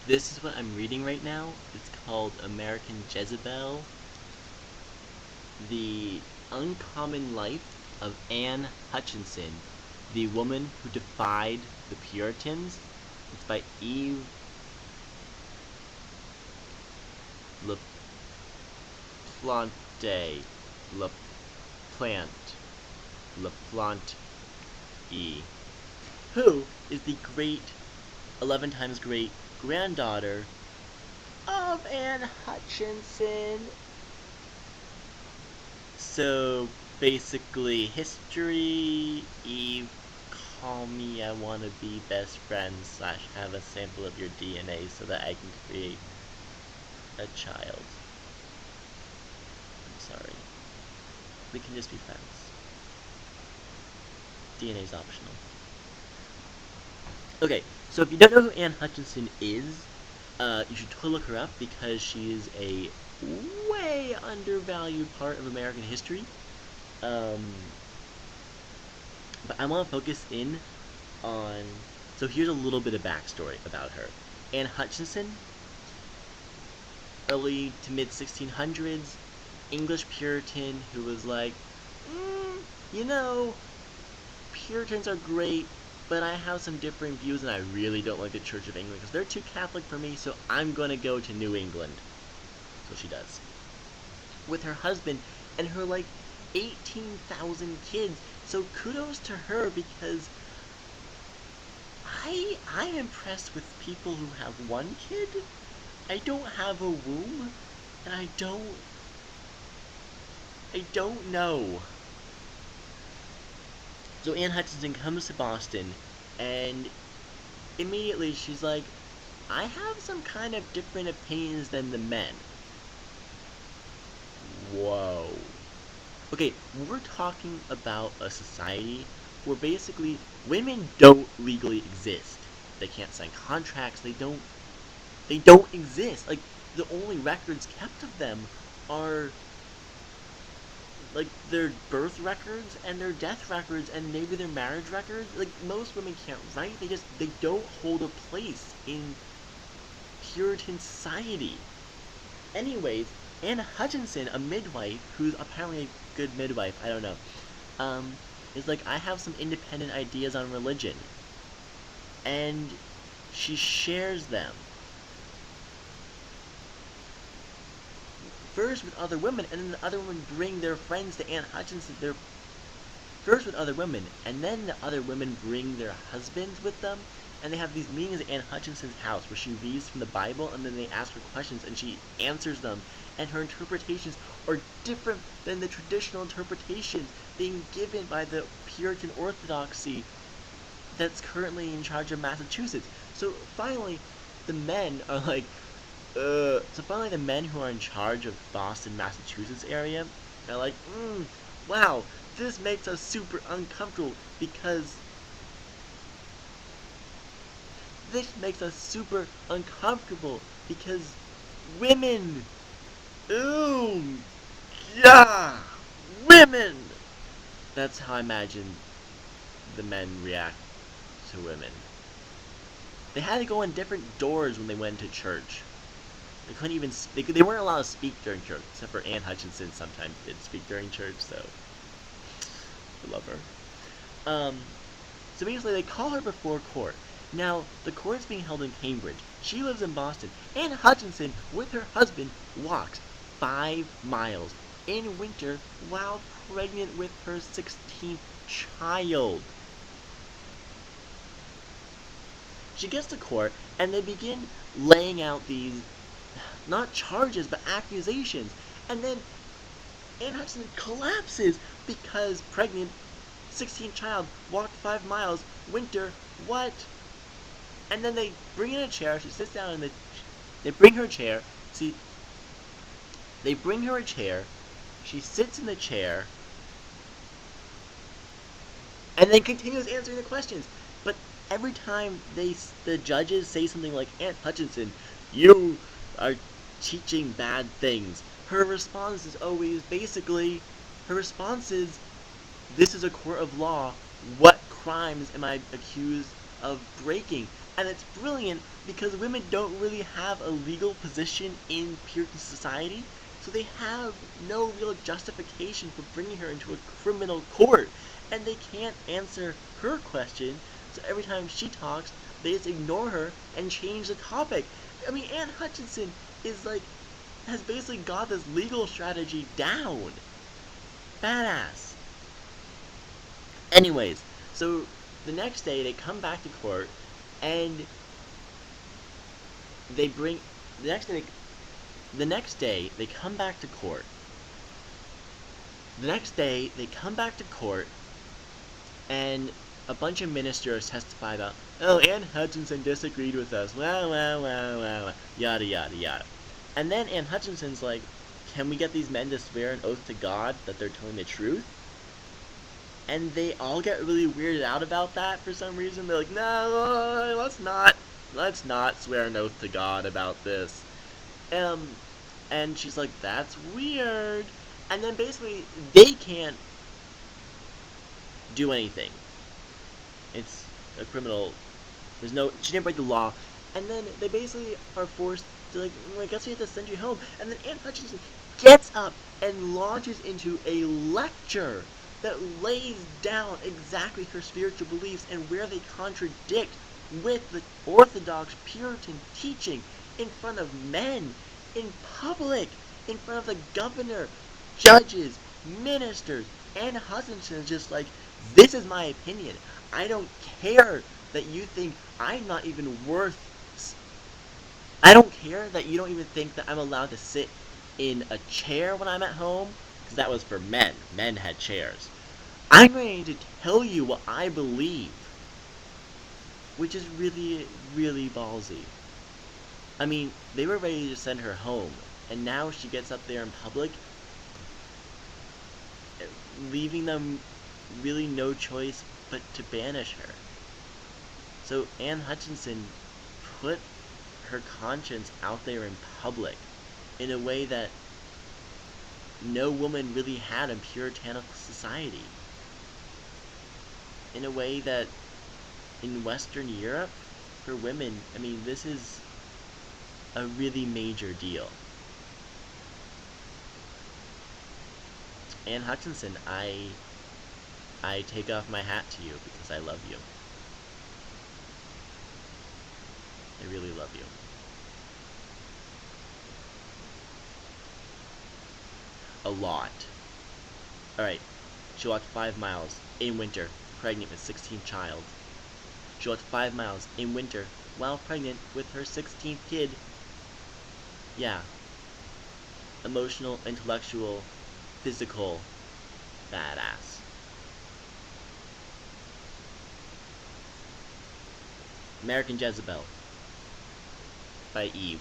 This is what I'm reading right now. It's called American Jezebel, The Uncommon Life of Anne Hutchinson, the woman who defied the Puritans. It's by Eve LaPlante. LaPlante. Who is the 11 times great granddaughter of Anne Hutchinson. So basically, history, Eve, call me, I want to be best friends / have a sample of your DNA so that I can create a child. I'm sorry. We can just be friends. DNA's optional. Okay, so if you don't know who Anne Hutchinson is, you should totally look her up because she is a way undervalued part of American history. But I want to focus in on... So here's a little bit of backstory about her. Anne Hutchinson, early to mid 1600s, English Puritan who was like, you know, Puritans are great, but I have some different views and I really don't like the Church of England because they're too Catholic for me, so I'm going to go to New England. So she does. With her husband and her, 18,000 kids. So kudos to her because I'm impressed with people who have one kid. I don't have a womb, and I don't know. So Anne Hutchinson comes to Boston, and immediately she's like, I have some kind of different opinions than the men. Whoa. Okay, we're talking about a society where basically women don't legally exist. They can't sign contracts, they don't exist. The only records kept of them are their birth records and their death records and maybe their marriage records. Most women can't write, they don't hold a place in Puritan society. Anyways, Anne Hutchinson, a midwife, who's apparently a good midwife, I don't know, is like, I have some independent ideas on religion. And she shares them. First with other women, and then the other women bring their friends to Anne Hutchinson. First with other women, and then the other women bring their husbands with them, and they have these meetings at Anne Hutchinson's house where she reads from the Bible, and then they ask her questions, and she answers them, and her interpretations are different than the traditional interpretations being given by the Puritan orthodoxy that's currently in charge of Massachusetts. So finally, the men are like, so finally the men who are in charge of Boston, Massachusetts area are like, wow, this makes us super uncomfortable because women, ooh, yeah, women. That's how I imagine the men react to women. They had to go in different doors when they went to church. They couldn't even they weren't allowed to speak during church, except for Anne Hutchinson sometimes did speak during church, so I love her. So basically they call her before court. Now, the court's being held in Cambridge. She lives in Boston. Anne Hutchinson, with her husband, walks 5 miles in winter while pregnant with her 16th child. She gets to court, and they begin laying out these, not charges, but accusations. And then Anne Hutchinson collapses because pregnant, 16th child, walked 5 miles, winter, what? And then they bring in a chair, she sits down in they bring her a chair, they bring her a chair, she sits in the chair, and then continues answering the questions. But every time the judges say something like, Anne Hutchinson, you are teaching bad things, her response is always this is a court of law, what crimes am I accused of breaking? And it's brilliant because women don't really have a legal position in Puritan society, so they have no real justification for bringing her into a criminal court, and they can't answer her question, so every time she talks, they just ignore her and change the topic. I mean, Anne Hutchinson is like, has basically got this legal strategy down. Badass. Anyways, so the next day they come back to court, and they bring the next day they come back to court. The next day they come back to court, and a bunch of ministers testify about, oh, Anne Hutchinson disagreed with us, yada yada yada. And then Anne Hutchinson's like, can we get these men to swear an oath to God that they're telling the truth? And they all get really weirded out about that for some reason. They're like, no, let's not swear an oath to God about this. And she's like, that's weird. And then basically, they can't do anything. It's a criminal. She didn't break the law. And then they basically are forced to, like, well, I guess we have to send you home. And then Anne Hutchinson gets up and launches into a lecture that lays down exactly her spiritual beliefs and where they contradict with the orthodox Puritan teaching in front of men, in public, in front of the governor, judges, ministers. Anne Hutchinson is just like, this is my opinion. I don't care that you think I'm not even worth... I don't care that you don't even think that I'm allowed to sit in a chair when I'm at home, because that was for men. Men had chairs. I'm going to tell you what I believe, which is really, really ballsy. I mean, they were ready to send her home, and now she gets up there in public, leaving them really no choice but to banish her. So Anne Hutchinson put her conscience out there in public in a way that no woman really had in puritanical society. In a way that in Western Europe, for women, I mean, this is a really major deal. Anne Hutchinson, I take off my hat to you because I love you. I really love you. A lot. Alright, she walked 5 miles in winter, pregnant with 16th child. She walked 5 miles in winter while pregnant with her 16th kid. Yeah. Emotional, intellectual, physical, badass. American Jezebel by Eve